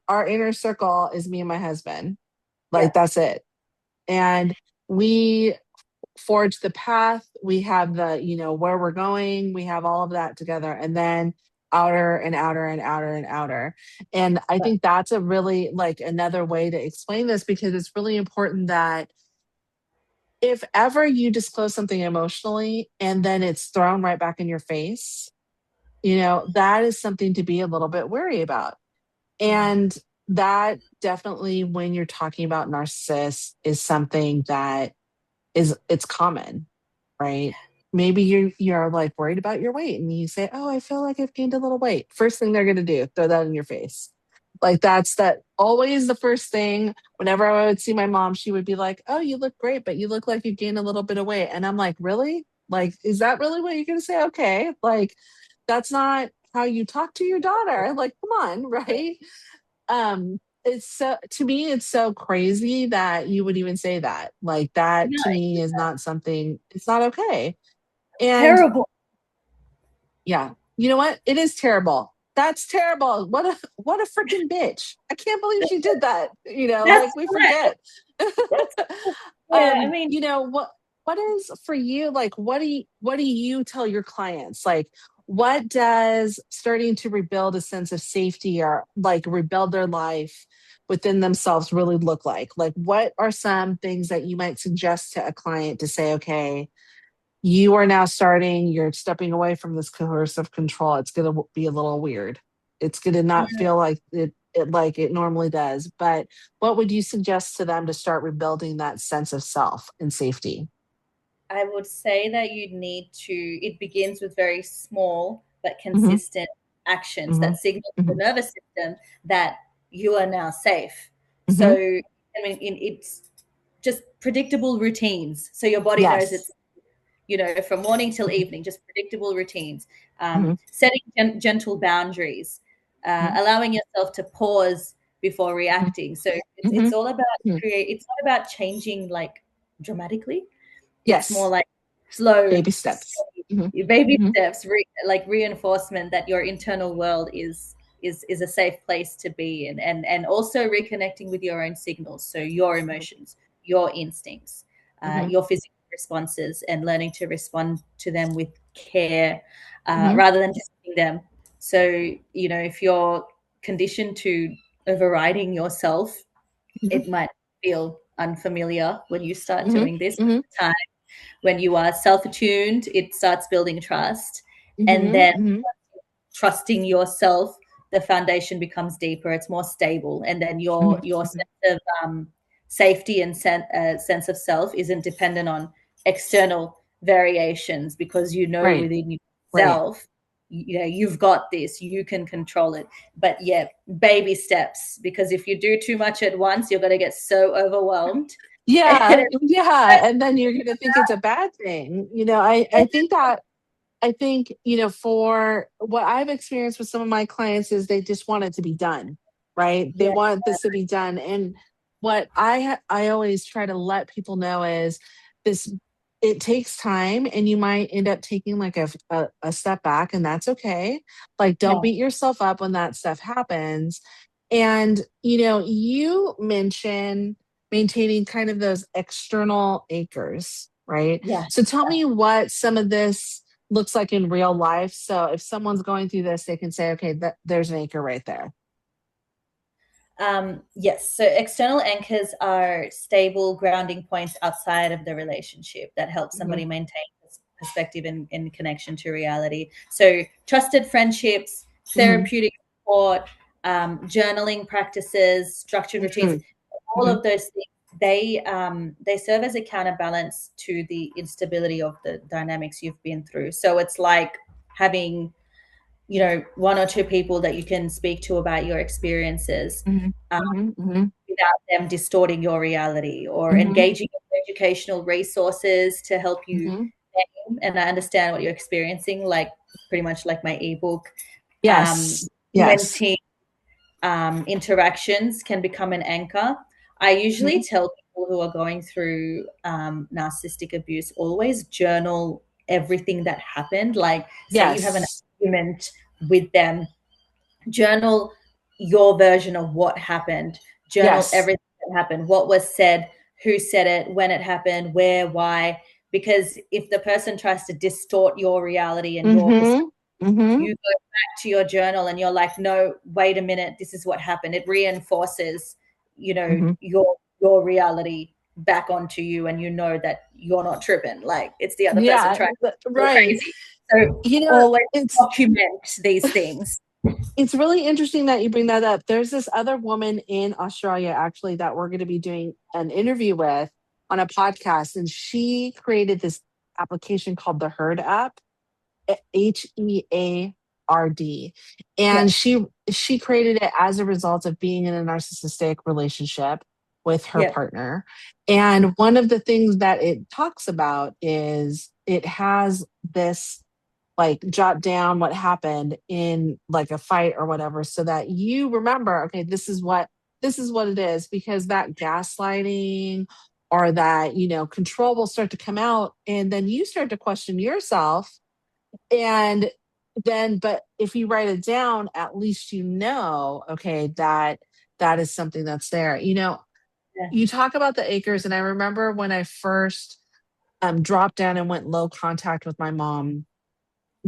our inner circle is me and my husband. Yeah. Like that's it. And we forge the path. We have the, where we're going. We have all of that together. And then outer and outer and outer and outer. And I think that's a really like another way to explain this, because it's really important that if ever you disclose something emotionally and then it's thrown right back in your face, that is something to be a little bit wary about. And that definitely, when you're talking about narcissists, is something that it's common, right? Maybe you're like worried about your weight and you say, "Oh, I feel like I've gained a little weight." First thing they're going to do, throw that in your face. Like that's that always the first thing. Whenever I would see my mom, she would be like, "Oh, you look great, but you look like you gained a little bit of weight." And I'm like, "Really? Like, is that really what you're going to say?" Okay. Like that's not how you talk to your daughter. Like, come on, right? It's so, to me it's so crazy that you would even say that. Like that No, to me is not something, it's not okay. And terrible. yeah, you know what, it is terrible. That's terrible. What a freaking bitch. I can't believe she did that. That's Like we right. forget. That's yeah. I mean, What is for you, like what do you tell your clients, like what does starting to rebuild a sense of safety or like rebuild their life within themselves really look like what are some things that you might suggest to a client to say, okay, you are now you're stepping away from this coercive control. It's going to be a little weird. It's going to not feel like it like it normally does. But what would you suggest to them to start rebuilding that sense of self and safety? I would say that it begins with very small but Hmm. consistent actions Hmm. that signal to the Hmm. nervous system that you are now safe. So, Hmm. I mean, it's just predictable routines. So your body knows it's, from morning till evening, just predictable routines. Setting gentle boundaries, allowing yourself to pause before reacting. So it's all about it's not about changing like dramatically. It's more like slow baby steps, steps, like reinforcement that your internal world is a safe place to be in, and also reconnecting with your own signals. So your emotions, your instincts, your physical responses, and learning to respond to them with care rather than dismissing them. So, if you're conditioned to overriding yourself, it might feel unfamiliar when you start doing this time. When you are self-attuned, it starts building trust. And then trusting yourself, the foundation becomes deeper, it's more stable. And then your sense of safety and sense of self isn't dependent on external variations, because within yourself, you've got this, you can control it. But baby steps, because if you do too much at once, you're going to get so overwhelmed. And then you're going to think it's a bad thing. I think, for what I've experienced with some of my clients is they just want it to be done, right? They want this to be done. And what I always try to let people know is this, it takes time, and you might end up taking like a step back, and that's okay. Like, don't beat yourself up when that stuff happens. And, you mentioned maintaining kind of those external anchors, right? So tell me what some of this looks like in real life. So if someone's going through this, they can say, okay, there's an anchor right there. Yes. So external anchors are stable grounding points outside of the relationship that help somebody maintain perspective and connection to reality. So trusted friendships, therapeutic support, journaling practices, structured routines, all of those things, they serve as a counterbalance to the instability of the dynamics you've been through. So it's like having, one or two people that you can speak to about your experiences without them distorting your reality, or engaging in educational resources to help you. And I understand what you're experiencing, like pretty much like my ebook. Team interactions can become an anchor. I usually tell people who are going through narcissistic abuse, always journal everything that happened. Like, say you have an argument with them, journal your version of what happened. Journal everything that happened, what was said, who said it, when it happened, where, why. Because if the person tries to distort your reality and your perspective, you go back to your journal and you're like, no, wait a minute, this is what happened. It reinforces, your reality back onto you, and that you're not tripping. Like, it's the other person trying to go crazy. So always document these things. It's really interesting that you bring that up. There's this other woman in Australia, actually, that we're going to be doing an interview with on a podcast. And she created this application called the Herd app, HEARD. And she created it as a result of being in a narcissistic relationship with her partner. And one of the things that it talks about is it has this, like, jot down what happened in like a fight or whatever, so that you remember, okay, this is what it is, because that gaslighting or that, control will start to come out, and then you start to question yourself. And then, but if you write it down, at least okay, that is something that's there. You talk about the acres, and I remember when I first dropped down and went low contact with my mom,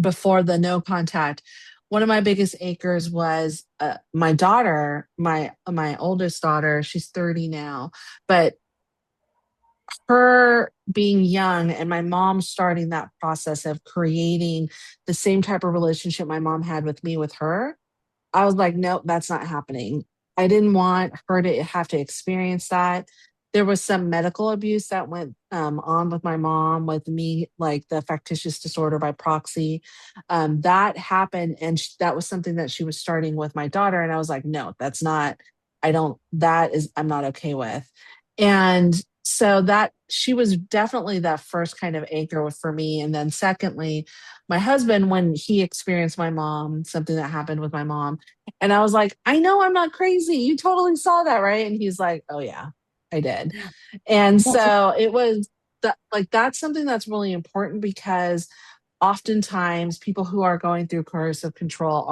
before the no contact, one of my biggest acres was my daughter, my oldest daughter. She's 30 now, but her being young and my mom starting that process of creating the same type of relationship my mom had with me with her, I was like, nope, that's not happening. I didn't want her to have to experience that. There was some medical abuse that went on with my mom, with me, like the factitious disorder by proxy. That happened, and that was something that she was starting with my daughter. And I was like, no, I'm not okay with. And So that she was definitely that first kind of anchor for me. And then secondly, my husband, when he experienced my mom, something that happened with my mom, and I was like, I know I'm not crazy. You totally saw that, right? And he's like, oh yeah, I did. And so it was that, like, that's something that's really important, because oftentimes people who are going through coercive control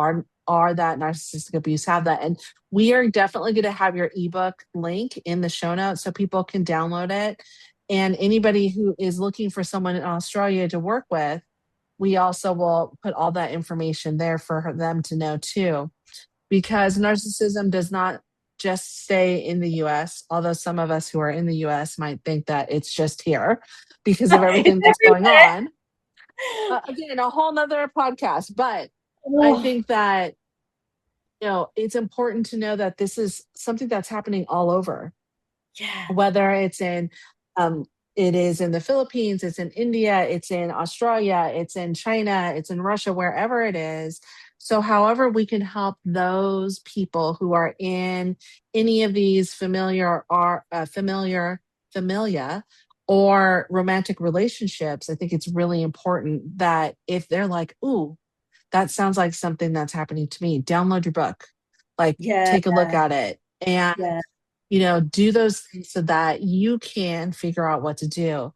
are that narcissistic abuse, have that. And we are definitely going to have your ebook link in the show notes so people can download it. And anybody who is looking for someone in Australia to work with, we also will put all that information there for them to know too, because narcissism does not just stay in the US, although some of us who are in the US might think that it's just here because of everything that's going on. Again, a whole nother podcast, but I think that, it's important to know that this is something that's happening all over. Yeah. Whether it's it is in the Philippines, it's in India, it's in Australia, it's in China, it's in Russia, wherever it is. So however we can help those people who are in any of these familiar or romantic relationships, I think it's really important that if they're like, ooh, that sounds like something that's happening to me, download your book, like Yeah. take a look at it, and do those things so that you can figure out what to do.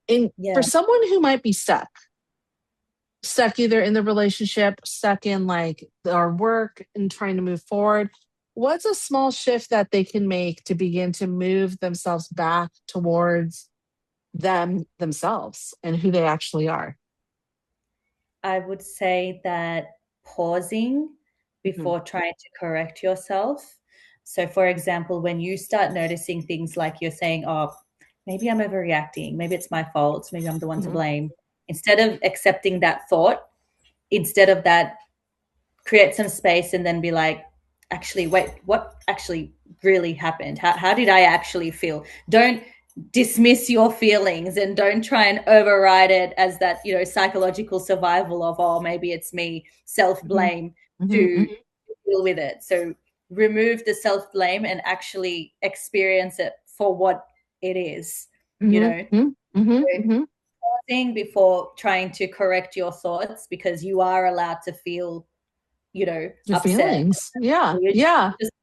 And for someone who might be stuck either in the relationship, stuck in like our work and trying to move forward, what's a small shift that they can make to begin to move themselves back towards themselves and who they actually are? I would say that pausing before trying to correct yourself. So, for example, when you start noticing things like you're saying, oh, maybe I'm overreacting, maybe it's my fault, maybe I'm the one to blame, instead of accepting that thought, instead of that, create some space and then be like, actually, wait, what actually really happened? How did I actually feel? Don't dismiss your feelings and don't try and override it as that, psychological survival of, oh, maybe it's me, self-blame to deal with it. So remove the self-blame and actually experience it for what it is, pausing before trying to correct your thoughts, because you are allowed to feel, Your upset. feelings. Yeah. You're Yeah. just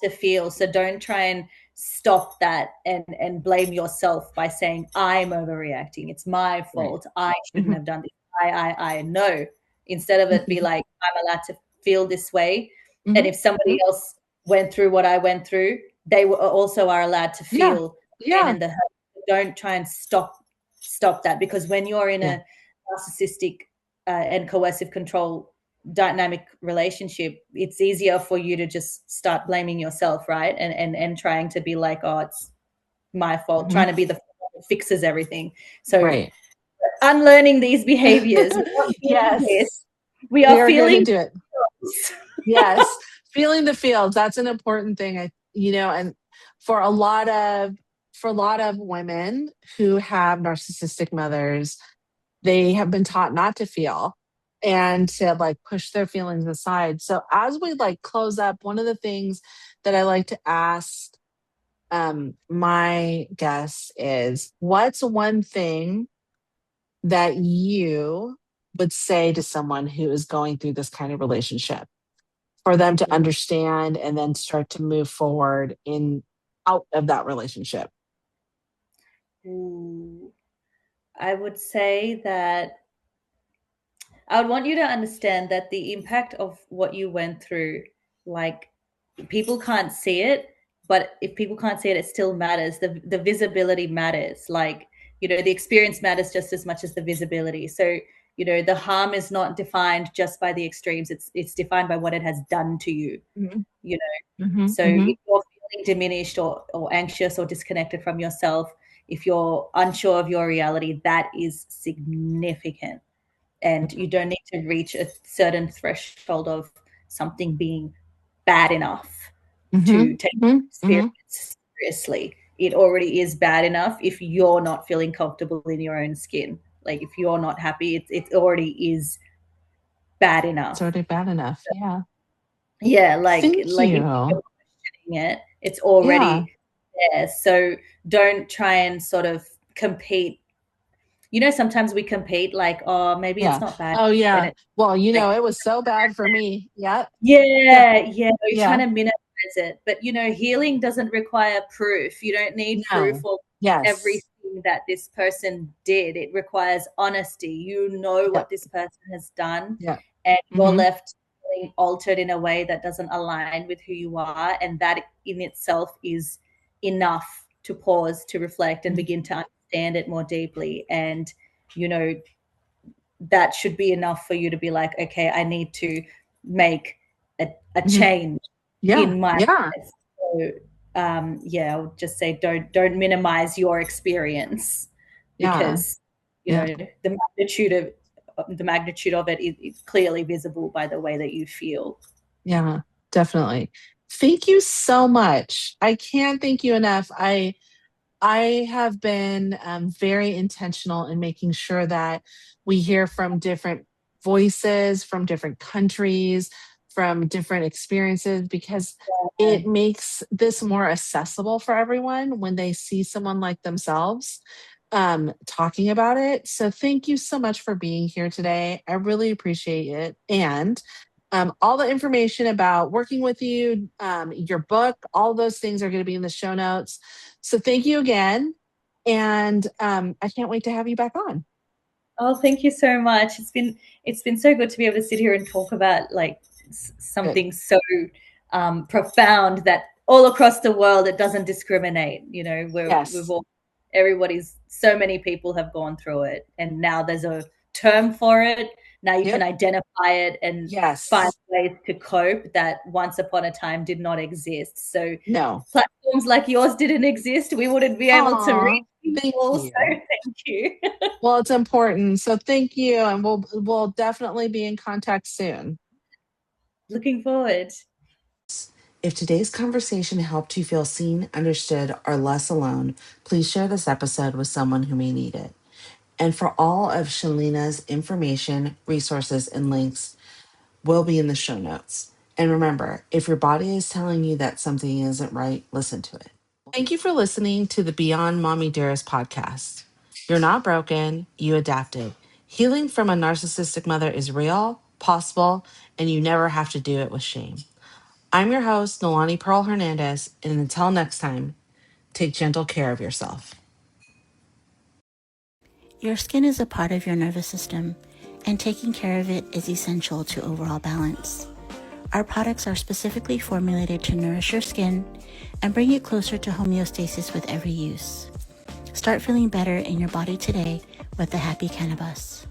to feel. So don't try and stop that and blame yourself by saying, I'm overreacting. It's my fault. I shouldn't have done this. I know. Instead of it be like, I'm allowed to feel this way. And if somebody else went through what I went through, they also are allowed to feel pain and the hurt. Don't try and stop that, because when you're in a narcissistic and coercive control dynamic relationship, it's easier for you to just start blaming yourself, right? And trying to be like, oh, it's my fault, trying to be the that fixes everything. So unlearning these behaviors. Yes. We are here to feeling do it. Yes. Feeling the feels. That's an important thing. And for a lot of women who have narcissistic mothers, they have been taught not to feel and to like push their feelings aside. So as we like close up, one of the things that I like to ask my guests is, what's one thing that you would say to someone who is going through this kind of relationship for them to understand and then start to move forward out of that relationship? I would say that I would want you to understand that the impact of what you went through, like, people can't see it, but if people can't see it, it still matters. The visibility matters. Like, the experience matters just as much as the visibility. So, the harm is not defined just by the extremes. It's defined by what it has done to you. So if you're feeling diminished or anxious or disconnected from yourself, if you're unsure of your reality, that is significant. And you don't need to reach a certain threshold of something being bad enough to take experience seriously. It already is bad enough if you're not feeling comfortable in your own skin. Like, if you're not happy, it already is bad enough. It's already bad enough. Yeah. Yeah, like Thank if you. you're questioning it, it's already there. So don't try and sort of compete. You know, sometimes we compete like, oh, maybe it's not bad. Oh, yeah. Well, like, it was so bad for me. Yeah. yeah. We're trying Yeah. to minimize it. But, healing doesn't require proof. You don't need proof No. of Yes. everything that this person did. It requires honesty. You know what this person has done, Yeah. and you're Mm-hmm. left feeling altered in a way that doesn't align with who you are. And that in itself is enough to pause, to reflect, and begin to understand it more deeply. And, that should be enough for you to be like, okay, I need to make a change in my life. So, I would just say don't minimize your experience, because the magnitude of it is clearly visible by the way that you feel. Yeah, definitely. Thank you so much. I can't thank you enough. I have been very intentional in making sure that we hear from different voices, from different countries, from different experiences, because it makes this more accessible for everyone when they see someone like themselves talking about it. So thank you so much for being here today. I really appreciate it. And all the information about working with you, your book, all those things are going to be in the show notes. So thank you again. And I can't wait to have you back on. Oh, thank you so much. It's been so good to be able to sit here and talk about like something so profound that all across the world it doesn't discriminate. So many people have gone through it, and now there's a term for it. Now you can identify it and find ways to cope that once upon a time did not exist. So platforms like yours didn't exist, we wouldn't be able to reach people. So thank you. Well, it's important. So thank you. And we'll definitely be in contact soon. Looking forward. If today's conversation helped you feel seen, understood, or less alone, please share this episode with someone who may need it. And for all of Shalina's information, resources, and links will be in the show notes. And remember, if your body is telling you that something isn't right, listen to it. Thank you for listening to the Beyond Mommy Dearest podcast. You're not broken, you adapted. Healing from a narcissistic mother is real, possible, and you never have to do it with shame. I'm your host, Noelani Pearl Hernandez, and until next time, take gentle care of yourself. Your skin is a part of your nervous system, and taking care of it is essential to overall balance. Our products are specifically formulated to nourish your skin and bring it closer to homeostasis with every use. Start feeling better in your body today with the Happy Cannabis.